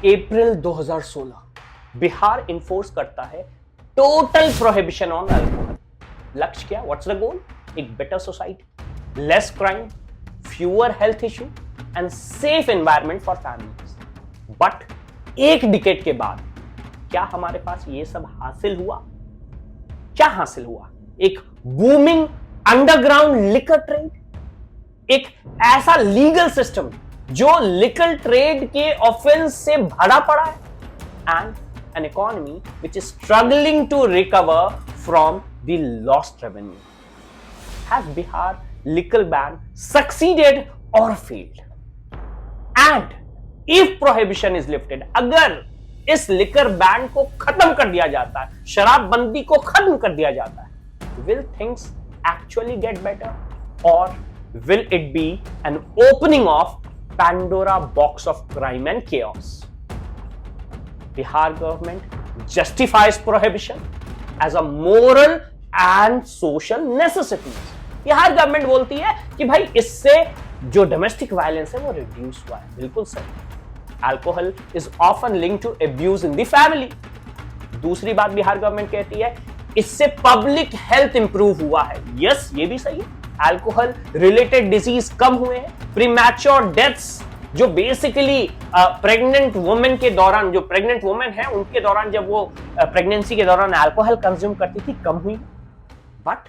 अप्रैल 2016 Bihar enforce करता है total prohibition on alcohol. लक्ष्य क्या? What's the goal? एक better society, less crime, fewer health issue and safe environment for families. But एक decade के बाद क्या हमारे पास ये सब हासिल हुआ? क्या हासिल हुआ? एक बूमिंग अंडरग्राउंड लिकर ट्रेड, एक ऐसा लीगल सिस्टम जो लिकर ट्रेड के ऑफेंस से भरा पड़ा है, and an economy which is struggling to recover from the lost revenue. Has Bihar liquor ban succeeded और failed? And if prohibition is lifted, अगर इस लिकर बैन को खत्म कर दिया जाता है, शराबबंदी को खत्म कर दिया जाता है, will things actually get better और will it be an opening of Pandora box of crime and chaos? Bihar government justifies prohibition as a moral and social necessity. Bihar government बोलती है कि भाई इससे जो डोमेस्टिक वायलेंस है वो रिड्यूस हुआ है। बिल्कुल सही। Alcohol is often linked to abuse in the family. दूसरी बात बिहार गवर्नमेंट कहती है इससे पब्लिक हेल्थ इंप्रूव हुआ है। यस, ये भी सही है। अल्कोहल रिलेटेड डिजीज कम हुए हैं। प्रीमैच्योर डेथ्स जो बेसिकली प्रेग्नेंट वुमेन के दौरान, जो प्रेग्नेंट वुमेन है उनके दौरान, जब वो प्रेगनेंसी के दौरान अल्कोहल कंज्यूम करती थी, कम हुई। बट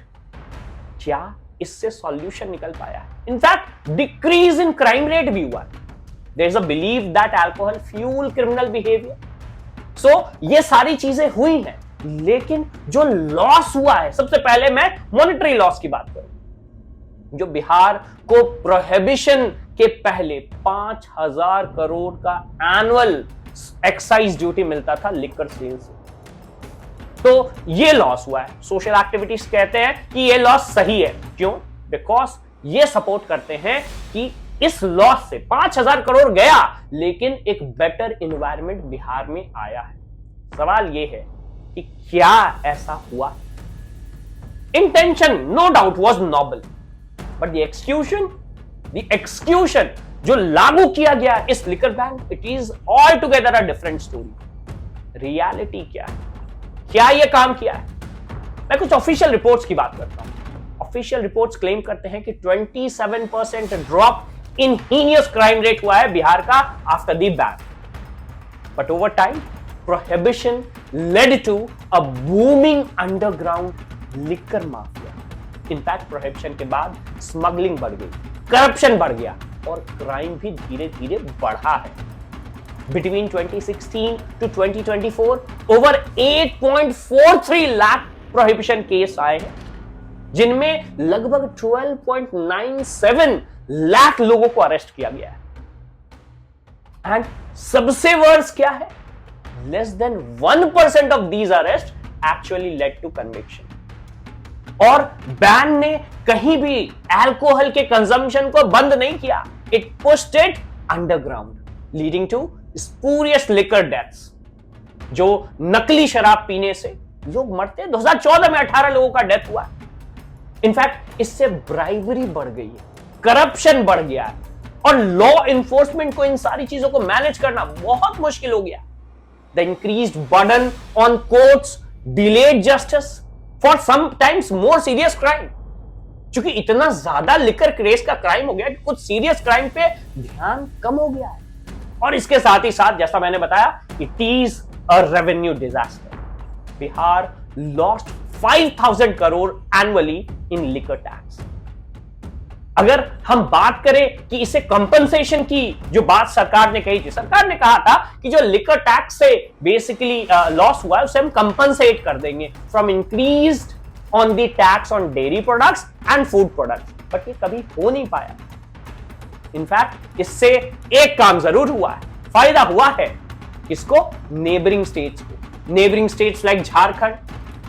क्या इससे सॉल्यूशन निकल पाया है? In fact decrease in crime rate भी हुआ। There is a believe that alcohol fuel criminal behaviour. So ये सारी चीजें हुई हैं, लेकिन जो लॉस हुआ है, सबसे पहले मैं मॉनेटरी लॉस की बात करूं। जो बिहार को प्रोहिबिशन के पहले 5,000 करोड़ का एनुअल एक्साइज ड्यूटी मिलता था लिकर सेल से, तो ये लॉस हुआ है। सोशल एक्टिविटीज कहते हैं कि ये लॉस सही है। क्यों? बिकॉज ये सपोर्ट करते हैं कि इस लॉस से 5,000 करोड़ गया, लेकिन एक बेटर एनवायरनमेंट बिहार में आया है। सवाल ये है कि क्या ऐसा हुआ? Intention no doubt was noble, but the execution जो लागू किया गया इस liquor ban, it is all together a different story. Reality क्या है? क्या यह काम किया है? मैं कुछ ऑफिशियल रिपोर्ट्स की बात करता हूं। ऑफिशियल रिपोर्ट्स क्लेम करते हैं कि 27% drop in heinous crime rate हुआ है बिहार का after the ban. But over time prohibition led to a booming underground liquor mafia. In fact prohibition के बाद स्मगलिंग बढ़ गई, करप्शन बढ़ गया और क्राइम भी धीरे धीरे बढ़ा है। Between 2016 to 2024 over 8.43 lakh prohibition case आए हैं, जिनमें लगभग 12.97 लाख लोगों को अरेस्ट किया गया है। एंड सबसे वर्स क्या है? Less than 1% of these arrest actually led to conviction. और बैन ने कहीं भी अल्कोहल के कंजम्पशन को बंद नहीं किया। It pushed it underground, leading to spurious liquor deaths. जो नकली शराब पीने से लोग मरते हैं। 2014 में 18 लोगों का डेथ हुआ। इनफैक्ट इससे ब्राइवरी बढ़ गई है, करप्शन बढ़ गया है, और लॉ इन्फोर्समेंट को इन सारी चीजों को मैनेज करना बहुत मुश्किल हो गया। The increased burden on courts, delayed justice for sometimes more serious crime. क्योंकि इतना ज्यादा लिकर क्रेज का क्राइम हो गया कि कुछ सीरियस क्राइम पे ध्यान कम हो गया है। और इसके साथ ही साथ, जैसा मैंने बताया, it is a revenue disaster. Bihar lost 5,000 crore annually in liquor tax. अगर हम बात करें कि इसे कंपनसेशन की, जो बात सरकार ने कही थी, सरकार ने कहा था कि जो लिकर टैक्स से बेसिकली लॉस हुआ है उसे हम कंपनसेट कर देंगे from increased on the tax on dairy products and food products. But ये कभी हो नहीं पाया। इनफैक्ट इससे एक काम जरूर हुआ है, फायदा हुआ है। किसको? नेबरिंग स्टेट्स को। Neighbouring states like Jharkhand,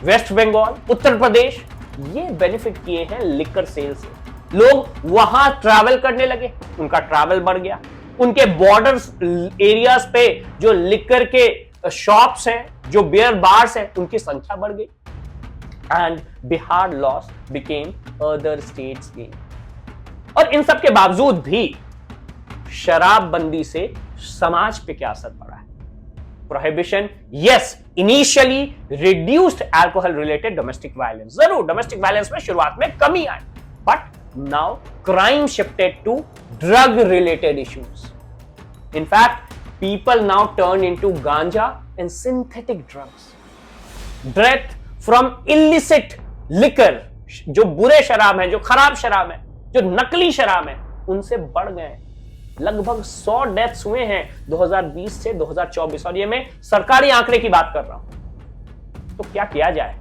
west Bengal, Uttar Pradesh, ये बेनिफिट किए हैं लिकर सेल से। लोग वहां ट्रैवल करने लगे, उनका ट्रैवल बढ़ गया। उनके बॉर्डर्स एरियाज पे जो लिकर के शॉप्स हैं, जो बियर बार्स हैं, उनकी संख्या बढ़ गई। And Bihar loss became other states gain. और इन सब के बावजूद भी शराबबंदी से समाज पे क्या असर पड़ा है? Prohibition, yes, initially reduced alcohol-related domestic violence. जरूर domestic violence में शुरुआत में कमी आई, but now crime shifted to drug-related issues. In fact, people now turn into ganja and synthetic drugs. Death from illicit liquor, जो बुरे शराब हैं, जो खराब शराब हैं, जो नकली शराब हैं, उनसे बढ़ गए। लगभग 100 डेथ्स हुए हैं 2020 से 2024, और ये मैं सरकारी आंकड़े की बात कर रहा हूं। तो क्या किया जाए?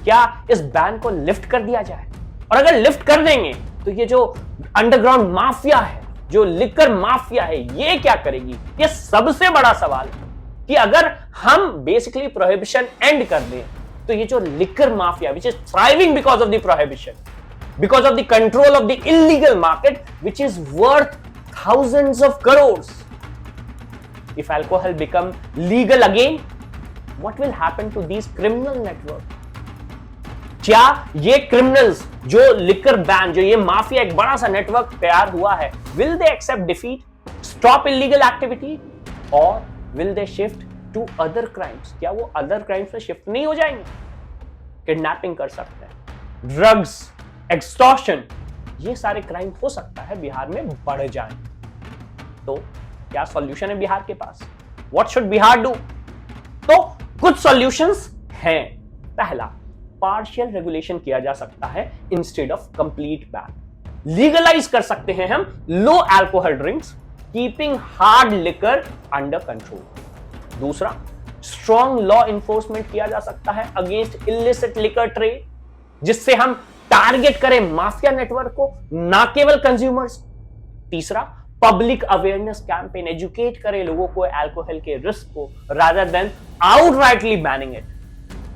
क्या इस बैन को लिफ्ट कर दिया जाए? और अगर लिफ्ट कर देंगे तो ये जो अंडरग्राउंड माफिया है, जो लिकर माफिया है, ये क्या करेगी? ये सबसे बड़ा सवाल है कि अगर हम बेसिकली प्रोहिबिशन एंड कर दें तो ये जो liquor mafia which is thriving because of the prohibition, because of the control of the illegal market which is worth thousands of crores. If alcohol become legal again, what will happen to these criminal network? क्या ये criminals जो liquor ban, जो ये mafia एक बड़ा सा network तैयार हुआ है, will they accept defeat, stop illegal activity, or will they shift to other crimes? क्या वो other crimes में shift नहीं हो जाएंगे? किडनैपिंग कर सकते हैं, ड्रग्स, एक्सटॉर्शन, ये सारे क्राइम हो सकता है बिहार में बढ़ जाएं। तो क्या सॉल्यूशन है बिहार के पास? What should Bihar do? तो कुछ सॉल्यूशंस हैं। पहला, पार्शियल रेगुलेशन किया जा सकता है instead of complete ban. Legalise कर सकते हैं हम low alcohol drinks, keeping hard liquor under control. दूसरा, स्ट्रॉन्ग लॉ इन्फोर्समेंट किया जा सकता है अगेंस्ट इलिसिट लिकर ट्रेड, जिससे हम टारगेट करें माफिया नेटवर्क को, ना केवल कंज्यूमर्स। तीसरा, पब्लिक अवेयरनेस कैंपेन, एजुकेट करें लोगों को अल्कोहल के रिस्क को rather than outrightly banning it.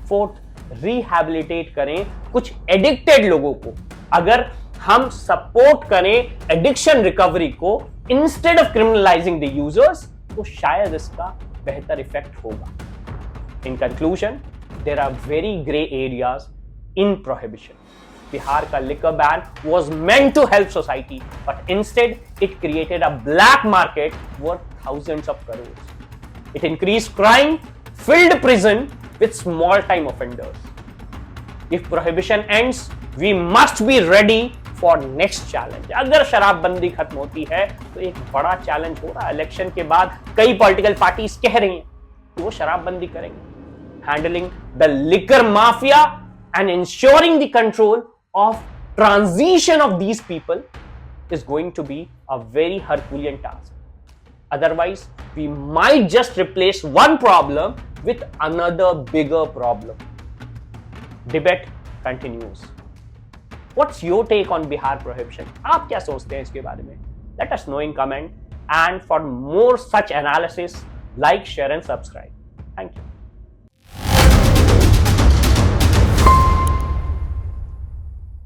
Fourth, rehabilitate करें कुछ एडिक्टेड लोगों को। अगर हम सपोर्ट करें एडिक्शन रिकवरी को instead of criminalising the users, तो शायद इसका बेहतर इफेक्ट होगा। In conclusion, there are very grey areas in prohibition. Bihar ka liquor ban was meant to help society, but instead it created a black market worth thousands of crores. It increased crime, filled prison with small-time offenders. If prohibition ends, we must be ready for next challenge. अगर शराबबंदी खत्म होती है तो एक बड़ा challenge हो रहा है. इलेक्शन के बाद कई पॉलिटिकल पार्टीज कह रही हैं कि वो शराबबंदी करेंगे. Handling the liquor mafia and ensuring the control of transition of these people is going to be a very Herculean task. Otherwise, we might just replace one problem with another bigger problem. Debate continues. What's your take on Bihar prohibition? आप क्या सोचते हैं इसके बारे में? Let us know in comment. And for more such analysis, like, share and subscribe. Thank you.